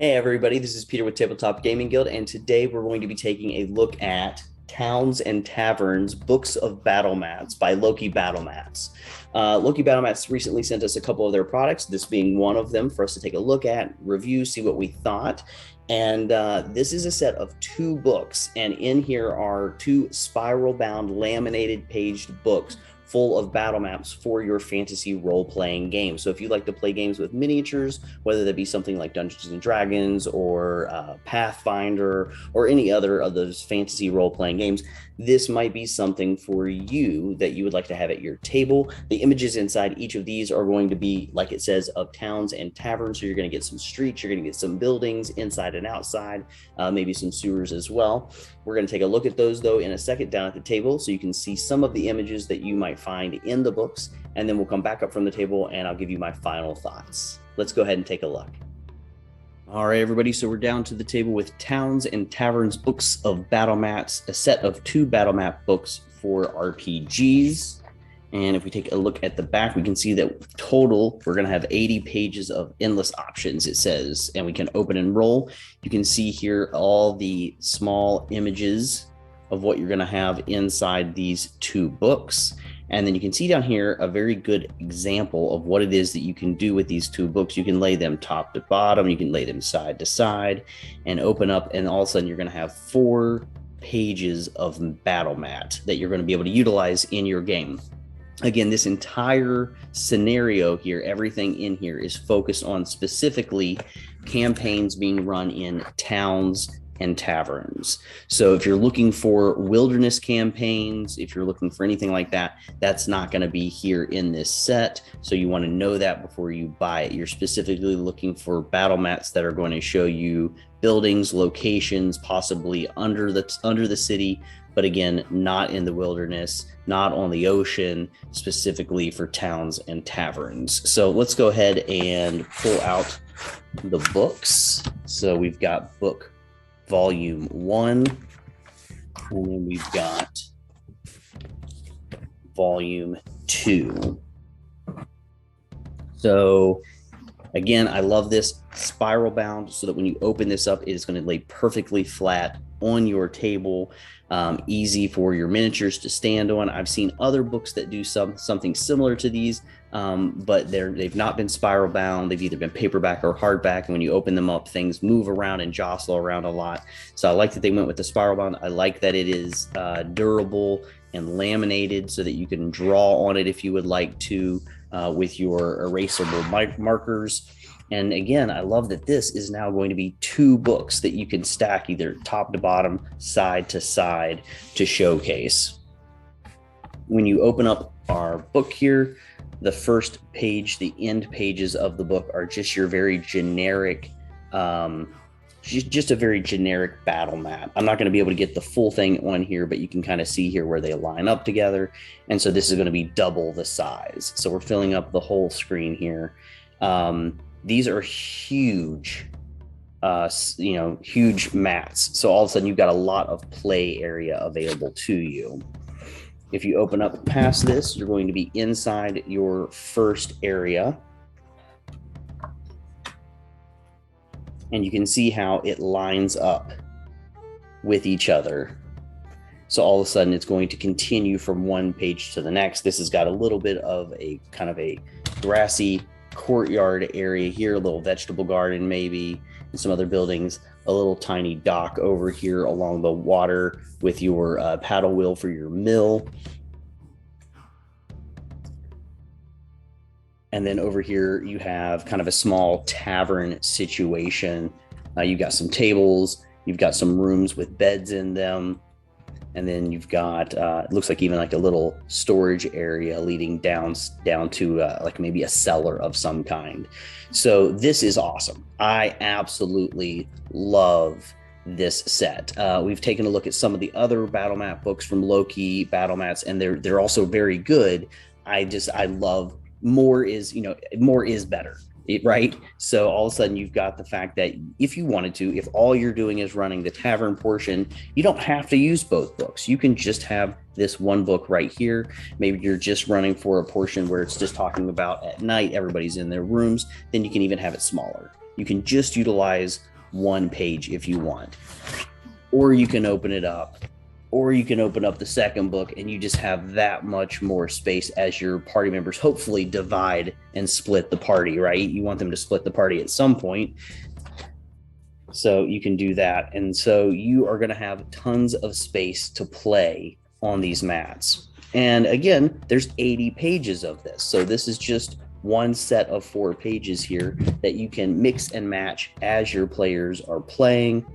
Hey everybody, this is Peter with Tabletop Gaming Guild, and today we're going to be taking a look at Towns and Taverns Books of Battle Mats by Loki Battle Mats. Loki Battle Mats recently sent us a couple of their products, this being one of them for us to take a look at, review, see what we thought. And this is a set of two books, and in here are two spiral bound laminated paged books full of battle maps for your fantasy role-playing game. So if you like to play games with miniatures, whether that be something like Dungeons and Dragons or Pathfinder or any other of those fantasy role-playing games, this might be something for you that you would like to have at your table. The images inside each of these are going to be, like it says, of towns and taverns. So you're going to get some streets, you're going to get some buildings inside and outside, maybe some sewers as well. We're going to take a look at those, though, in a second down at the table so you can see some of the images that you might find in the books. And then we'll come back up from the table and I'll give you my final thoughts. Let's go ahead and take a look. All right, everybody, so we're down to the table with Towns and Taverns Books of Battle Mats, a set of two battle map books for RPGs. And if we take a look at the back, we can see that total, we're going to have 80 pages of endless options, it says, and we can open and roll. You can see here all the small images of what you're going to have inside these two books. And then you can see down here a very good example of what it is that you can do with these two books. You can lay them top to bottom, you can lay them side to side and open up, and all of a sudden you're going to have 4 pages of battle mat that you're going to be able to utilize in your game. Again, this entire scenario here, everything in here is focused on specifically campaigns being run in towns and taverns. So if you're looking for wilderness campaigns, if you're looking for anything like that, that's not going to be here in this set. So you want to know that before you buy it. You're specifically looking for battle mats that are going to show you buildings, locations, possibly under the city, but again, not in the wilderness, not on the ocean, specifically for towns and taverns. So let's go ahead and pull out the books. So we've got book volume 1, and then we've got volume 2. So again, I love this spiral bound so that when you open this up, it is going to lay perfectly flat on your table, easy for your miniatures to stand on. I've seen other books that do something similar to these, but they've not been spiral bound. They've either been paperback or hardback. And when you open them up, things move around and jostle around a lot. So I like that they went with the spiral bound. I like that it is durable and laminated so that you can draw on it if you would like to with your erasable markers. And again, I love that this is now going to be 2 books that you can stack either top to bottom, side to side to showcase. When you open up our book here, the first page, the end pages of the book are just your very generic, just a very generic battle map. I'm not going to be able to get the full thing on here, but you can kind of see here where they line up together. And so this is going to be double the size. So we're filling up the whole screen here. These are huge, huge mats. So all of a sudden you've got a lot of play area available to you. If you open up past this, you're going to be inside your first area. And you can see how it lines up with each other. So all of a sudden it's going to continue from one page to the next. This has got a little bit of a kind of a grassy courtyard area here, a little vegetable garden maybe, and some other buildings, a little tiny dock over here along the water with your paddle wheel for your mill. And then over here you have kind of a small tavern situation. You've got some tables, you've got some rooms with beds in them. And then you've got, it looks like even like a little storage area leading down to like maybe a cellar of some kind. So this is awesome. I absolutely love this set. We've taken a look at some of the other battle map books from Loki Battle Mats, and they're also very good. I love more is better. Right? So all of a sudden you've got the fact that if you wanted to, if all you're doing is running the tavern portion, you don't have to use both books. You can just have this one book right here. Maybe you're just running for a portion where it's just talking about at night, everybody's in their rooms, then you can even have it smaller. You can just utilize one page if you want. Or you can open it up, or you can open up the second book, and you just have that much more space as your party members hopefully divide and split the party, right? You want them to split the party at some point. So you can do that. And so you are going to have tons of space to play on these mats. And again, there's 80 pages of this. So this is just one set of 4 pages here that you can mix and match as your players are playing.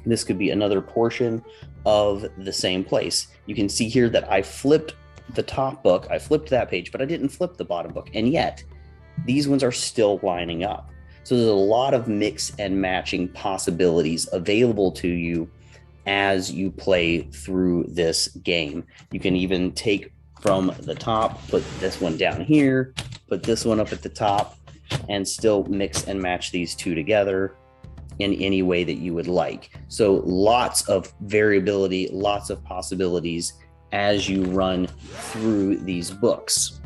This could be another portion of the same place. You can see here that I flipped the top book. I flipped that page, but I didn't flip the bottom book. And yet these ones are still lining up. So there's a lot of mix and matching possibilities available to you as you play through this game. You can even take from the top, put this one down here, put this one up at the top, and still mix and match these two together in any way that you would like. So lots of variability, lots of possibilities as you run through these books.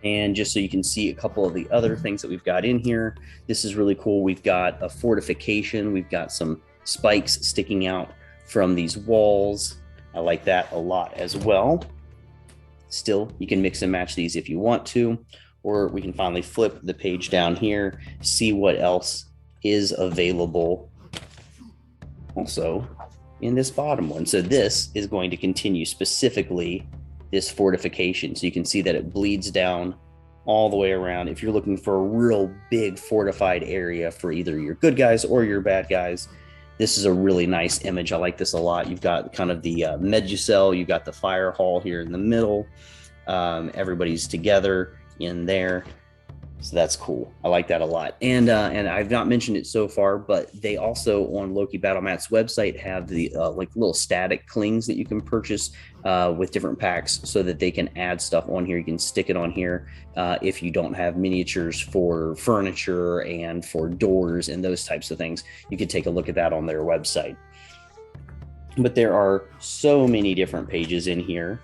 And just so you can see a couple of the other things that we've got in here, this is really cool. We've got a fortification. We've got some spikes sticking out from these walls. I like that a lot as well. Still, you can mix and match these if you want to, or we can finally flip the page down here, see what else is available also in this bottom one. So this is going to continue specifically this fortification. So you can see that it bleeds down all the way around. If you're looking for a real big fortified area for either your good guys or your bad guys, this is a really nice image. I like this a lot. You've got kind of the Meducell, you've got the fire hall here in the middle. Everybody's together in there. So that's cool. I like that a lot. And I've not mentioned it so far, but they also on Loki Battle Mat's website have the like little static clings that you can purchase with different packs so that they can add stuff on here. You can stick it on here if you don't have miniatures for furniture and for doors and those types of things. You can take a look at that on their website. But there are so many different pages in here,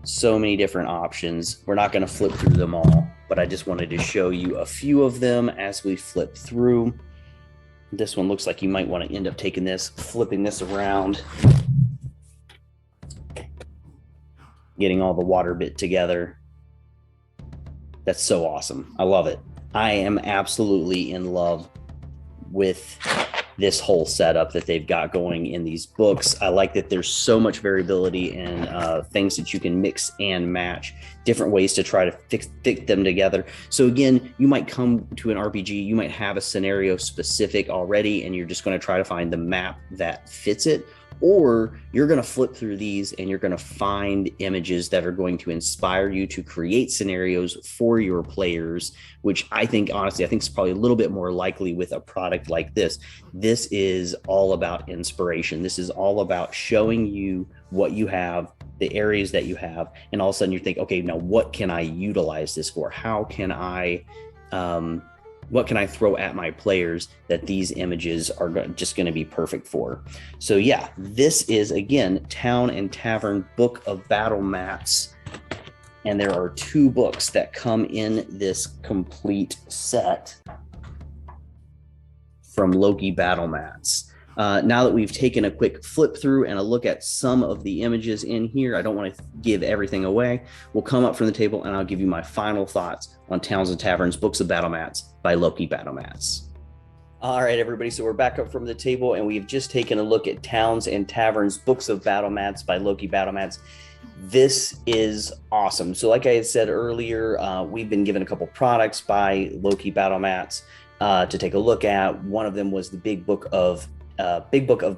so many different options. We're not going to flip through them all, but I just wanted to show you a few of them as we flip through. This one looks like you might want to end up taking this, flipping this around, getting all the water bit together. That's so awesome. I love it. I am absolutely in love with this whole setup that they've got going in these books. I like that there's so much variability in things that you can mix and match, different ways to try to fit them together. So again, you might come to an RPG, you might have a scenario specific already, and you're just going to try to find the map that fits it. Or you're going to flip through these and you're going to find images that are going to inspire you to create scenarios for your players, which I think, honestly, I think is probably a little bit more likely with a product like this. This is all about inspiration. This is all about showing you what you have, the areas that you have, and all of a sudden you think, okay, now what can I utilize this for? How can I, what can I throw at my players that these images are just going to be perfect for? So yeah, this is, again, Town and Tavern Book of Battle Mats. And there are 2 books that come in this complete set from Loki Battle Mats. Now that we've taken a quick flip through and a look at some of the images in here, I don't want to give everything away. We'll come up from the table and I'll give you my final thoughts on Towns and Taverns Books of Battle Mats by Loki Battle Mats. All right, everybody, so we're back up from the table and we've just taken a look at Towns and Taverns Books of Battle Mats by Loki Battle Mats. This is awesome. So like I had said earlier, we've been given a couple products by Loki Battle Mats to take a look at. One of them was the Big Book of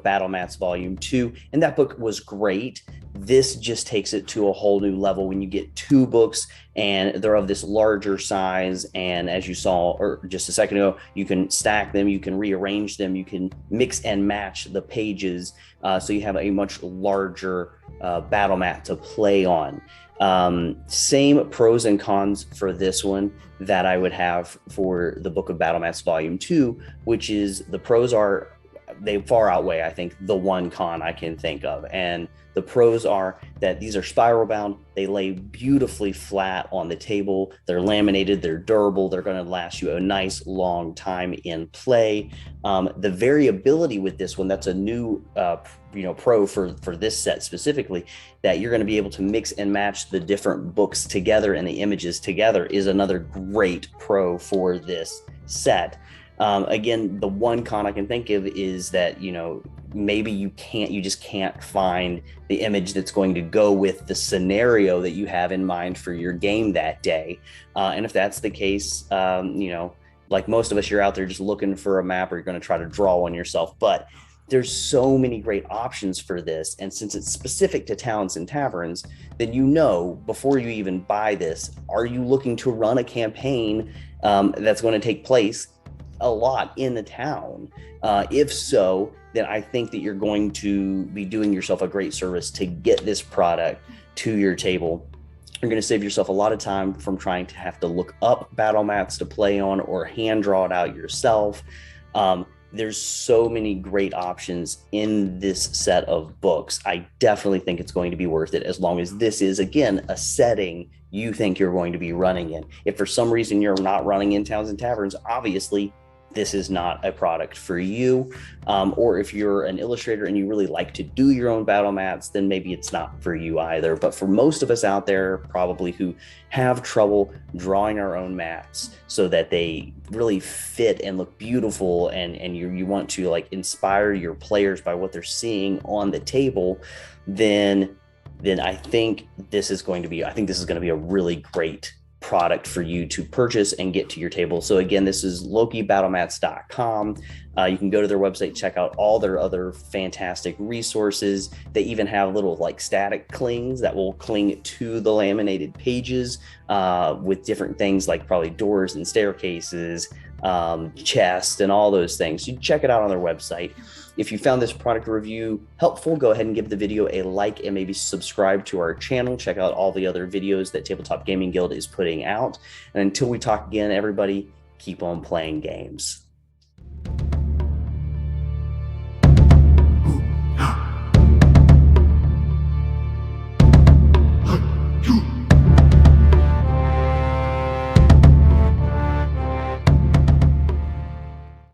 Battle Mats Volume 2, and that book was great. This just takes it to a whole new level when you get 2 books and they're of this larger size. And as you saw or just a second ago, you can stack them, you can rearrange them, you can mix and match the pages. So you have a much larger battle mat to play on. Same pros and cons for this one that I would have for the Book of Battle Mats Volume 2, which is the pros are they far outweigh, I think, the one con I can think of. And the pros are that these are spiral bound. They lay beautifully flat on the table. They're laminated. They're durable. They're going to last you a nice long time in play. The variability with this one, that's a new pro for this set specifically, that you're going to be able to mix and match the different books together and the images together, is another great pro for this set. Again, the one con I can think of is that, maybe you just can't find the image that's going to go with the scenario that you have in mind for your game that day. And if that's the case, like most of us, you're out there just looking for a map, or you're going to try to draw one yourself. But there's so many great options for this. And since it's specific to towns and taverns, then before you even buy this, are you looking to run a campaign that's going to take place a lot in the town? If so, then I think that you're going to be doing yourself a great service to get this product to your table. You're going to save yourself a lot of time from trying to have to look up battle mats to play on or hand draw it out yourself. There's so many great options in this set of books. I definitely think it's going to be worth it, as long as this is, again, a setting you think you're going to be running in. If for some reason you're not running in towns and taverns, obviously this is not a product for you. Or if you're an illustrator and you really like to do your own battle mats, then maybe it's not for you either. But for most of us out there, probably, who have trouble drawing our own mats so that they really fit and look beautiful, and you want to like inspire your players by what they're seeing on the table, then I think this is going to be a really great product for you to purchase and get to your table. So again, this is LokiBattlemats.com. You can go to their website, check out all their other fantastic resources. They even have little like static clings that will cling to the laminated pages with different things like probably doors and staircases, chests, and all those things. You check it out on their website. If you found this product review helpful, go ahead and give the video a like and maybe subscribe to our channel. Check out all the other videos that Tabletop Gaming Guild is putting out. And until we talk again, everybody, keep on playing games.